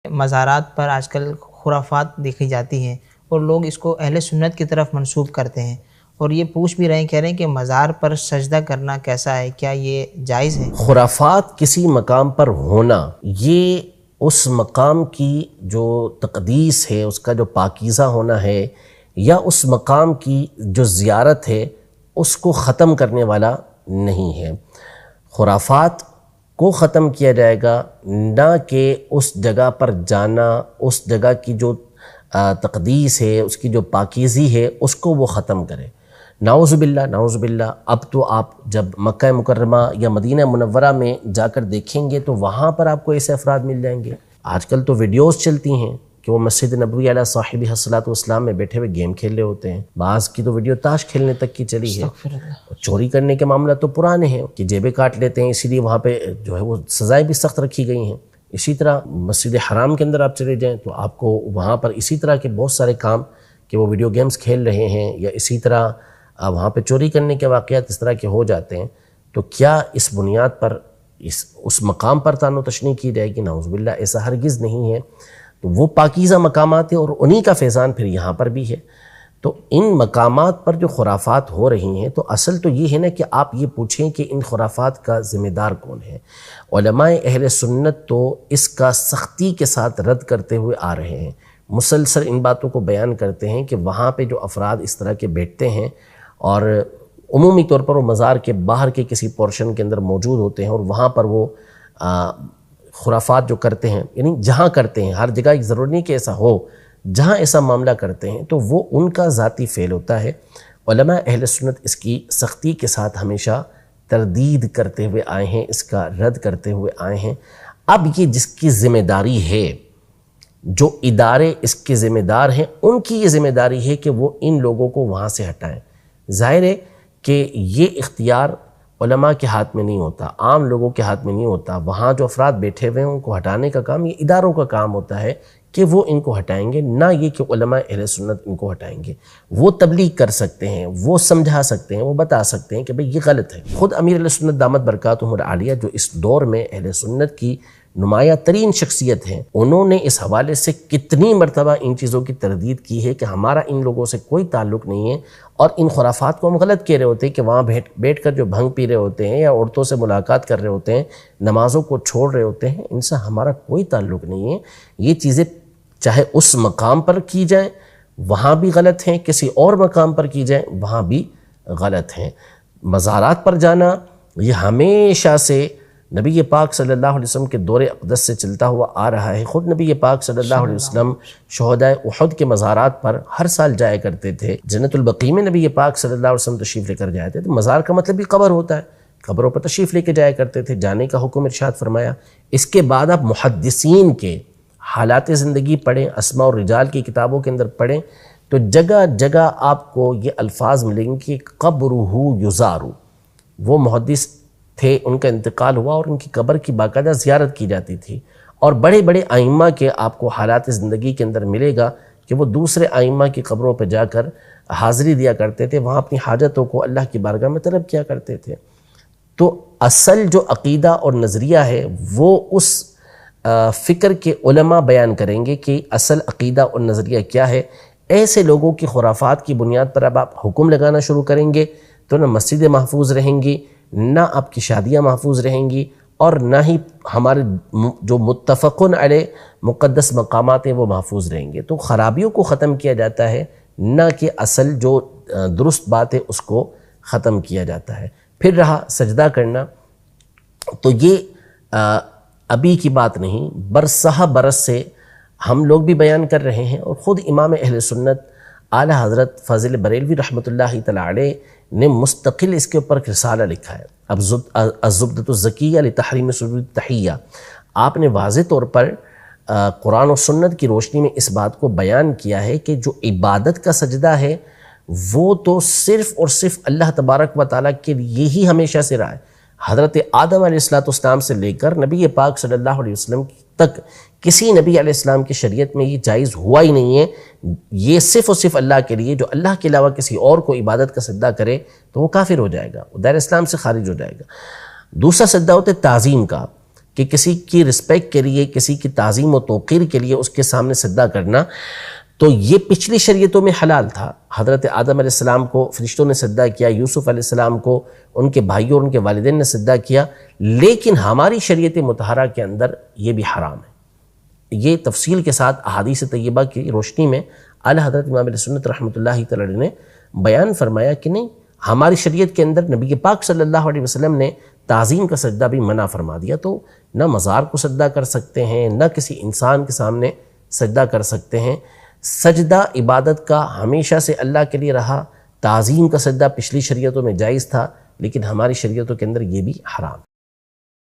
مزارات پر آج کل خرافات دیکھی جاتی ہیں اور لوگ اس کو اہل سنت کی طرف منسوب کرتے ہیں، اور یہ پوچھ بھی کہہ رہے ہیں کہ مزار پر سجدہ کرنا کیسا ہے، کیا یہ جائز ہے؟ خرافات کسی مقام پر ہونا یہ اس مقام کی جو تقدیس ہے، اس کا جو پاکیزہ ہونا ہے، یا اس مقام کی جو زیارت ہے اس کو ختم کرنے والا نہیں ہے۔ خرافات کو ختم کیا جائے گا نہ کہ اس جگہ پر جانا، اس جگہ کی جو تقدیس ہے، اس کی جو پاکیزی ہے اس کو وہ ختم کرے۔ نعوذ باللہ نعوذ باللہ۔ اب تو آپ جب مکہ مکرمہ یا مدینہ منورہ میں جا کر دیکھیں گے تو وہاں پر آپ کو ایسے افراد مل جائیں گے۔ آج کل تو ویڈیوز چلتی ہیں کہ وہ مسجد نبوی علیہ صاحب الصلاۃ والسلام میں بیٹھے ہوئے گیم کھیل رہے ہوتے ہیں، بعض کی تو ویڈیو تاش کھیلنے تک کی چلی ہے۔ چوری کرنے کے معاملہ تو پرانے ہیں کہ جیبیں کاٹ لیتے ہیں، اسی لیے وہاں پہ جو ہے وہ سزائیں بھی سخت رکھی گئی ہیں۔ اسی طرح مسجد حرام کے اندر آپ چلے جائیں تو آپ کو وہاں پر اسی طرح کے بہت سارے کام کہ وہ ویڈیو گیمز کھیل رہے ہیں، یا اسی طرح وہاں پہ چوری کرنے کے واقعات اس طرح کے ہو جاتے ہیں۔ تو کیا اس بنیاد پر اس مقام پر طعن و تشنیع کی جائے گی؟ نعوذ باللہ، ایسا ہرگز نہیں ہے۔ تو وہ پاکیزہ مقامات ہیں اور انہی کا فیضان پھر یہاں پر بھی ہے۔ تو ان مقامات پر جو خرافات ہو رہی ہیں تو اصل تو یہ ہے نا کہ آپ یہ پوچھیں کہ ان خرافات کا ذمہ دار کون ہے۔ علماء اہل سنت تو اس کا سختی کے ساتھ رد کرتے ہوئے آ رہے ہیں، مسلسل ان باتوں کو بیان کرتے ہیں کہ وہاں پہ جو افراد اس طرح کے بیٹھتے ہیں اور عمومی طور پر وہ مزار کے باہر کے کسی پورشن کے اندر موجود ہوتے ہیں اور وہاں پر وہ خرافات جو کرتے ہیں، یعنی جہاں کرتے ہیں، ہر جگہ ضروری نہیں کہ ایسا ہو، جہاں ایسا معاملہ کرتے ہیں تو وہ ان کا ذاتی فعل ہوتا ہے۔ علماء اہل سنت اس کی سختی کے ساتھ ہمیشہ تردید کرتے ہوئے آئے ہیں، اس کا رد کرتے ہوئے آئے ہیں۔ اب یہ جس کی ذمہ داری ہے، جو ادارے اس کے ذمہ دار ہیں، ان کی یہ ذمہ داری ہے کہ وہ ان لوگوں کو وہاں سے ہٹائیں۔ ظاہر ہے کہ یہ اختیار علماء کے ہاتھ میں نہیں ہوتا، عام لوگوں کے ہاتھ میں نہیں ہوتا۔ وہاں جو افراد بیٹھے ہوئے ہیں ان کو ہٹانے کا کام یہ اداروں کا کام ہوتا ہے کہ وہ ان کو ہٹائیں گے، نہ یہ کہ علماء اہل سنت ان کو ہٹائیں گے۔ وہ تبلیغ کر سکتے ہیں، وہ سمجھا سکتے ہیں، وہ بتا سکتے ہیں کہ بھئی یہ غلط ہے۔ خود امیر اہل سنت دامت برکاتہم العالیہ جو اس دور میں اہل سنت کی نمایاں ترین شخصیت ہیں، انہوں نے اس حوالے سے کتنی مرتبہ ان چیزوں کی تردید کی ہے کہ ہمارا ان لوگوں سے کوئی تعلق نہیں ہے، اور ان خرافات کو ہم غلط کہہ رہے ہوتے ہیں کہ وہاں بیٹھ کر جو بھنگ پی رہے ہوتے ہیں یا عورتوں سے ملاقات کر رہے ہوتے ہیں، نمازوں کو چھوڑ رہے ہوتے ہیں، ان سے ہمارا کوئی تعلق نہیں ہے۔ یہ چیزیں چاہے اس مقام پر کی جائیں وہاں بھی غلط ہیں، کسی اور مقام پر کی جائیں وہاں بھی غلط ہیں۔ مزارات پر جانا یہ ہمیشہ سے نبی پاک صلی اللہ علیہ وسلم کے دور اقدس سے چلتا ہوا آ رہا ہے۔ خود نبی پاک صلی اللہ علیہ وسلم شہدائے احد کے مزارات پر ہر سال جایا کرتے تھے۔ جنت البقیع میں نبی پاک صلی اللہ علیہ وسلم تشریف لے کر جاتے تھے۔ مزار کا مطلب بھی قبر ہوتا ہے، قبروں پر تشریف لے کے جایا کرتے تھے، جانے کا حکم ارشاد فرمایا۔ اس کے بعد آپ محدثین کے حالات زندگی پڑھیں، اسماء اور رجال کی کتابوں کے اندر پڑھیں تو جگہ جگہ آپ کو یہ الفاظ ملیں گے کہ قبرہ یزار۔ وہ محدث تھے، ان کا انتقال ہوا اور ان کی قبر کی باقاعدہ زیارت کی جاتی تھی، اور بڑے بڑے ائمہ کے آپ کو حالات زندگی کے اندر ملے گا کہ وہ دوسرے ائمہ کی قبروں پہ جا کر حاضری دیا کرتے تھے، وہاں اپنی حاجتوں کو اللہ کی بارگاہ میں طلب کیا کرتے تھے۔ تو اصل جو عقیدہ اور نظریہ ہے وہ اس فکر کے علماء بیان کریں گے کہ اصل عقیدہ اور نظریہ کیا ہے۔ ایسے لوگوں کی خرافات کی بنیاد پر اب آپ حکم لگانا شروع کریں گے تو نہ مسجدیں محفوظ رہیں گی، نہ آپ کی شادیاں محفوظ رہیں گی، اور نہ ہی ہمارے جو متفقن علیہ مقدس مقامات ہیں وہ محفوظ رہیں گے۔ تو خرابیوں کو ختم کیا جاتا ہے، نہ کہ اصل جو درست بات ہے اس کو ختم کیا جاتا ہے۔ پھر رہا سجدہ کرنا، تو یہ ابھی کی بات نہیں، برسہ برس سے ہم لوگ بھی بیان کر رہے ہیں، اور خود امام اہل سنت اعلیٰ حضرت فاضل بریلوی رحمۃ اللہ تعالی علیہ نے مستقل اس کے اوپر رسالہ لکھا ہے، الزبدۃ الزکیہ لتحریم سجود التحیہ۔ آپ نے واضح طور پر قرآن و سنت کی روشنی میں اس بات کو بیان کیا ہے کہ جو عبادت کا سجدہ ہے وہ تو صرف اور صرف اللہ تبارک و تعالیٰ کے لیے ہی ہمیشہ سے رہا ہے۔ حضرت آدم علیہ السلام سے لے کر نبی پاک صلی اللہ علیہ وسلم تک کسی نبی علیہ السلام کی شریعت میں یہ جائز ہوا ہی نہیں ہے۔ یہ صرف اور صرف اللہ کے لیے، جو اللہ کے علاوہ کسی اور کو عبادت کا سجدہ کرے تو وہ کافر ہو جائے گا، وہ دائرہ اسلام سے خارج ہو جائے گا۔ دوسرا سجدہ ہوتا ہے تعظیم کا، کہ کہ کسی کی رسپیکٹ کے لیے، کسی کی تعظیم و توقیر کے لیے اس کے سامنے سجدہ کرنا، تو یہ پچھلی شریعتوں میں حلال تھا۔ حضرت آدم علیہ السلام کو فرشتوں نے سجدہ کیا، یوسف علیہ السلام کو ان کے بھائیوں اور ان کے والدین نے سجدہ کیا، لیکن ہماری شریعت مطہرہ کے اندر یہ بھی حرام ہے۔ یہ تفصیل کے ساتھ احادیث طیبہ کی روشنی میں اعلیٰ حضرت امام اہل سنت رحمۃ اللہ تعالی نے بیان فرمایا کہ نہیں، ہماری شریعت کے اندر نبی پاک صلی اللہ علیہ وسلم نے تعظیم کا سجدہ بھی منع فرما دیا، تو نہ مزار کو سجدہ کر سکتے ہیں، نہ کسی انسان کے سامنے سجدہ کر سکتے ہیں۔ سجدہ عبادت کا ہمیشہ سے اللہ کے لیے رہا، تعظیم کا سجدہ پچھلی شریعتوں میں جائز تھا، لیکن ہماری شریعتوں کے اندر یہ بھی حرام ہے۔